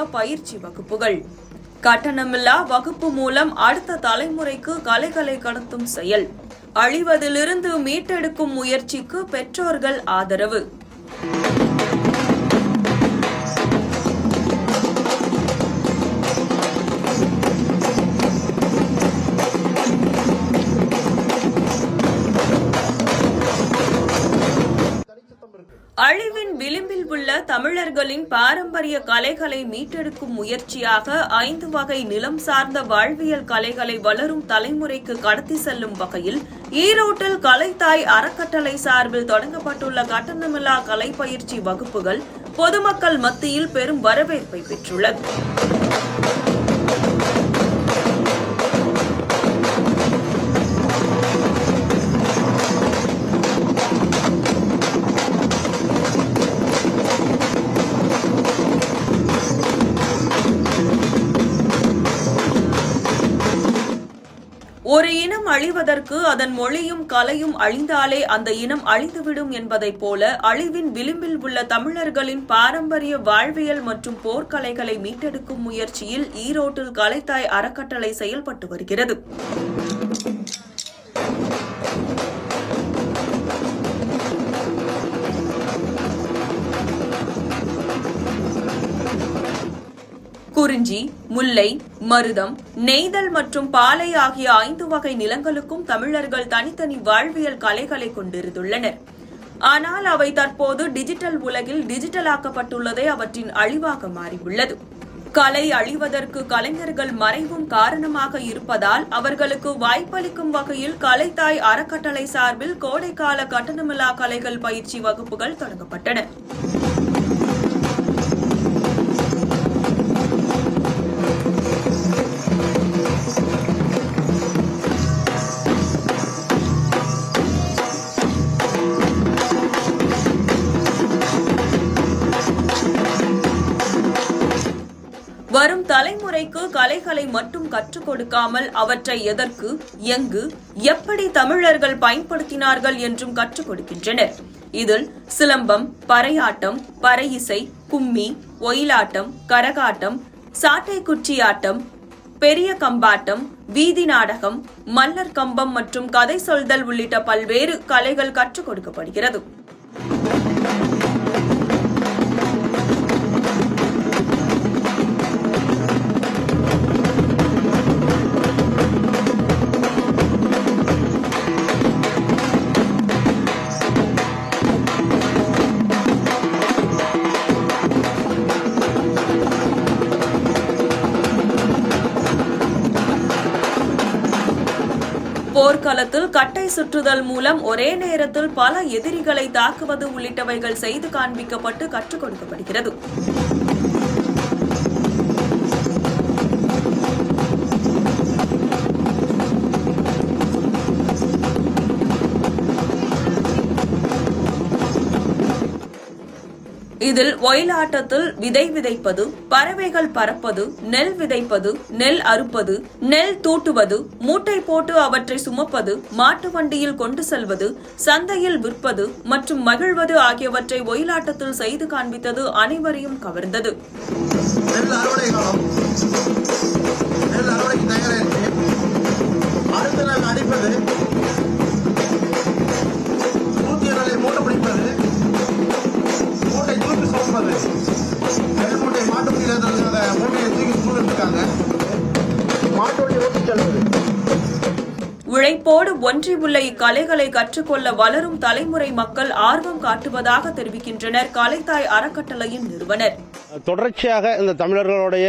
கற்றுக்கொடுக்க பயிற்சி வகுப்புகள். கட்டணமில்லா வகுப்பு மூலம் அடுத்த தலைமுறைக்கு கலைகளை கடத்தும் செயல். அழிவதிலிருந்து மீட்டெடுக்கும் முயற்சிக்கு பெற்றோர்கள் ஆதரவு. அழிவின் விளிம்பில் உள்ள தமிழர்களின் பாரம்பரிய கலைகளை மீட்டெடுக்கும் முயற்சியாக 5 வகை நிலம் சார்ந்த வாழ்வியல் கலைகளை வளரும் தலைமுறைக்கு கடத்தி செல்லும் வகையில் ஈரோட்டில் கலைத்தாய் அறக்கட்டளை சார்பில் தொடங்கப்பட்டுள்ள கட்டணமில்லா கலை பயிற்சி வகுப்புகள் பொதுமக்கள் மத்தியில் பெரும் வரவேற்பை பெற்றுள்ளது. ஒரு இனம் அழிவதற்கு அதன் மொழியும் கலையும் அழிந்தாலே அந்த இனம் அழிந்துவிடும் என்பதைப் போல அழிவின் விளிம்பில் உள்ள தமிழர்களின் பாரம்பரிய வாழ்வியல் மற்றும் போர்க்கலைகளை மீட்டெடுக்கும் முயற்சியில் ஈரோட்டில் கலைத்தாய் அறக்கட்டளை செயல்பட்டு வருகிறது. குறிஞ்சி, முல்லை, மருதம், நெய்தல் மற்றும் பாலை ஆகிய 5 வகை நிலங்களுக்கும் தமிழர்கள் தனித்தனி வாழ்வியல் கலைகளை கொண்டிருந்துள்ளனர். ஆனால் அவை தற்போது டிஜிட்டல் உலகில் டிஜிட்டலாக்கப்பட்டுள்ளதே அவற்றின் அழிவாக மாறியுள்ளது. கலை அழிவதற்கு கலைஞர்கள் மறைவும் காரணமாக இருப்பதால் அவர்களுக்கு வாய்ப்பளிக்கும் வகையில் கலைத்தாய் அறக்கட்டளை சார்பில் கோடைக்கால கட்டணமில்லா கலைகள் பயிற்சி வகுப்புகள் தொடங்கப்பட்டன. வரும் தலைமுறைக்கு கலைகளை மட்டும் கற்றுக் கொடுக்காமல் அவற்றை எதற்கு, எங்கு, எப்படி தமிழர்கள் பயன்படுத்தினார்கள் என்றும் கற்றுக் கொடுக்கின்றனர். இதில் சிலம்பம், பறையாட்டம், பறை இசை, கும்மி, ஒயிலாட்டம், கரகாட்டம், சாட்டை குச்சியாட்டம், பெரிய கம்பாட்டம், வீதி நாடகம், மல்லர் கம்பம் மற்றும் கதை சொல்தல் உள்ளிட்ட பல்வேறு கலைகள் கற்றுக் கொடுக்கப்படுகிறது. போர்க்களத்தில் கட்டை சுற்றுதல் மூலம் ஒரே நேரத்தில் பல எதிரிகளை தாக்குவது உள்ளிட்டவைகள் செய்து காண்பிக்கப்பட்டு கற்றுக் கொடுக்கப்படுகிறது. இதில் ஒயிலாட்டத்தில் விதை விதைப்பது, பறவைகள் பறப்பது, நெல் விதைப்பது, நெல் அறுப்பது, நெல் தூட்டுவது, மூட்டை போட்டு அவற்றை சுமப்பது, மாட்டு வண்டியில் கொண்டு செல்வது, சந்தையில் விற்பது மற்றும் மகிழ்வது ஆகியவற்றை ஒயிலாட்டத்தில் செய்து காண்பித்தது அனைவரையும் கவர்ந்தது. உழைப்போடு ஒன்றி உள்ள இக்கலைகளை கற்றுக்கொள்ள வளரும் தலைமுறை மக்கள் ஆர்வம் காட்டுவதாக தெரிவிக்கின்றனர் கலைத்தாய் அறக்கட்டளையின் நிறுவனர். தொடர்ச்சியாக இந்த தமிழர்களுடைய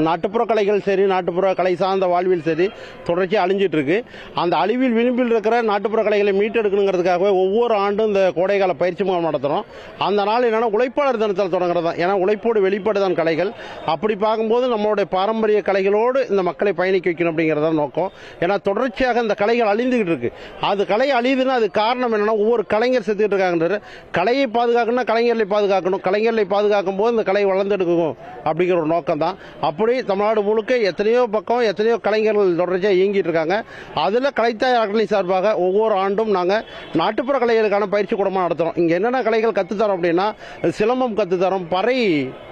நாட்டுப்புற கலைகள் சரி, நாட்டுப்புற கலை சார்ந்த வாழ்வில் சரி தொடர்ச்சியாக அழிஞ்சிட்டு இருக்கு. அந்த அழிவில் விளிம்பில் இருக்கிற நாட்டுப்புற கலைகளை மீட்டெடுக்கணுங்கிறதுக்காகவே ஒவ்வொரு ஆண்டும் இந்த கோடைகால பயிற்சி முகாம் நடத்துறோம். அந்த நாள் என்னன்னா உழைப்பாளர் தினத்தில் தொடங்குறது தான். ஏன்னா உழைப்போடு வெளிப்பாடு தான் கலைகள். அப்படி பார்க்கும்போது நம்மளுடைய பாரம்பரிய கலைகளோடு இந்த மக்களை பயணிக்க வைக்கணும் அப்படிங்கறத நோக்கம். ஏன்னா தொடர்ச்சியாக இந்த கலைகள் அழிந்துகிட்டு இருக்கு. அது கலை அழியுதுன்னா அது காரணம் என்னன்னா ஒவ்வொரு கலைஞர் செத்துக்கிட்டு இருக்காங்க. கலையை பாதுகாக்கணும்னா கலைஞர்களை பாதுகாக்கணும். கலைஞர்களை பாதுகாக்கும் போது இந்த கலை வளர்ந்து வளர்ந்தெடுக்கும் அப்படிங்கிற ஒரு நோக்கம் தான். அப்படி தமிழ்நாடு முழுக்க எத்தனையோ பக்கம் எத்தனையோ கலைஞர்கள் தொடர்ச்சியாக இயங்கிட்டு இருக்காங்க. அதில் கலைத்தாய் அறக்கட்டளை சார்பாக ஒவ்வொரு ஆண்டும் நாங்கள் நாட்டுப்புற கலைகளுக்கான பயிற்சி கூடமாக நடத்துகிறோம். இங்கே என்னென்ன கலைகள் கற்றுத்தரோம் அப்படின்னா, சிலம்பம் கற்றுத்தரோம், பறை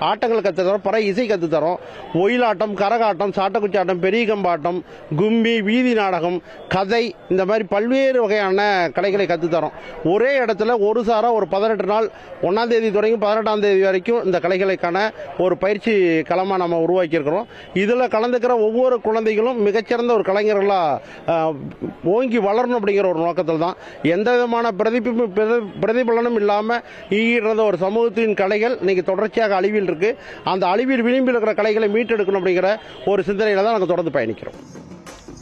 ஆட்டங்கள் கற்றுத்தரோம், பறை இசை கற்றுத்தரோம், ஒயிலாட்டம், கரகாட்டம், சாட்டக்குச்சி ஆட்டம், பெரிய கம்பாட்டம், கும்பி, வீதி நாடகம், கதை, இந்த மாதிரி பல்வேறு வகையான கலைகளை கற்றுத்தரோம். ஒரே இடத்துல ஒரு சாரா ஒரு 18 நாள் 1ஆம் தேதி தொடங்கி 18ஆம் தேதி வரைக்கும் இந்த கலைகளுக்கான ஒரு பயிற்சி களமாக நம்ம உருவாக்கியிருக்கிறோம். இதில் கலந்துக்கிற ஒவ்வொரு குழந்தைகளும் மிகச்சிறந்த ஒரு கலைஞர்களாக ஓங்கி வளரணும் அப்படிங்கிற ஒரு நோக்கத்தில் தான். எந்த விதமான பிரதிபலனும் இல்லாமல் ஈடுற ஒரு சமூகத்தின் கலைகள் இன்னைக்கு தொடர்ச்சியாக அழிவில் இருக்கு. அந்த அழிவில் விளிம்பில் இருக்கிற கலைகளை மீட்டெடுக்கணும் அப்படிங்கிற ஒரு சிந்தனையில தான் நாங்கள் தொடர்ந்து பயணிக்கிறோம்.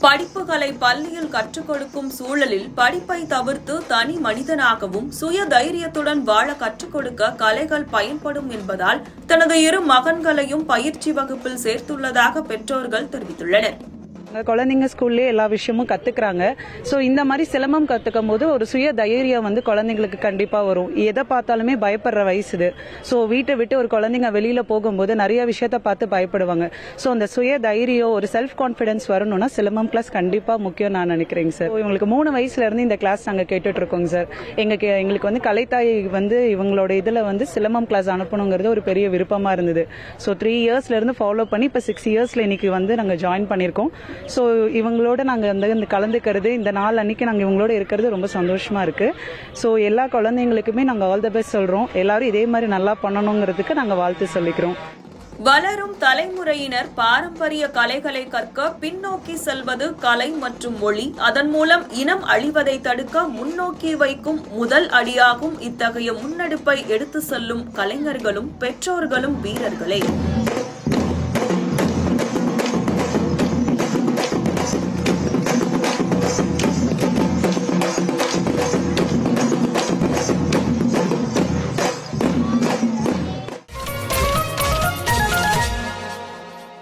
படிப்புகளை பள்ளியில் கற்றுக் கொடுக்கும் சூழலில் படிப்பை தவிர்த்து தனி மனிதனாகவும் சுய தைரியத்துடன் வாழ கற்றுக் கொடுக்க கலைகள் பயன்படும் என்பதால் தனது 2 மகன்களையும் பயிற்சி வகுப்பில் சேர்த்துள்ளதாக பெற்றோர்கள் தெரிவித்துள்ளனர். குழந்தைங்க ஸ்கூல்லேயே எல்லா விஷயமும் கத்துக்கிறாங்க. ஸோ இந்த மாதிரி சிலம்பம் கத்துக்கும் போது ஒரு சுய தைரியம் குழந்தைங்களுக்கு கண்டிப்பா வரும். எதை பார்த்தாலுமே பயப்படுற வயசு இது. ஸோ வீட்டை விட்டு ஒரு குழந்தைங்க வெளியில போகும்போது நிறைய விஷயத்த பார்த்து பயப்படுவாங்க. ஸோ அந்த சுய தைரியம், ஒரு செல்ஃப் கான்பிடன்ஸ் வரணும்னா சிலம்பம் கிளாஸ் கண்டிப்பா முக்கியம் நான் நினைக்கிறேங்க சார். இவங்களுக்கு 3 வயசுல இருந்து இந்த கிளாஸ் நாங்கள் கேட்டுட்டு இருக்கோங்க சார். எங்களுக்கு கலைத்தாய் இவங்களோட இதுல சிலம்பம் கிளாஸ் அனுப்பணுங்கிறது ஒரு பெரிய விருப்பமா இருந்தது. ஸோ 3 இயர்ஸ்ல இருந்து ஃபாலோ பண்ணி இப்போ 6 இயர்ஸ்ல இன்னைக்கு நாங்கள் ஜாயின் பண்ணியிருக்கோம். ஸோ இவங்களோட நாங்கள் கலந்துக்கிறது, இந்த நாள் அன்னைக்கு நாங்கள் இவங்களோட இருக்கிறது ரொம்ப சந்தோஷமா இருக்கு. ஸோ எல்லா குழந்தைங்களுக்குமே நாங்கள் ஆல் த பெஸ்ட் சொல்றோம். எல்லாரும் இதே மாதிரி நல்லா பண்ணணுங்கிறதுக்கு நாங்கள் வாழ்த்து சொல்லிக்கிறோம். வளரும் தலைமுறையினர் பாரம்பரிய கலைகளை கற்க பின்னோக்கி செல்வது கலை மற்றும் மொழி, அதன் மூலம் இனம் அழிவதை தடுக்க முன்னோக்கி வைக்கும் முதல் அடியாகும். இத்தகைய முன்னெடுப்பை எடுத்து செல்லும் கலைஞர்களும் பெற்றோர்களும் வீரர்களே.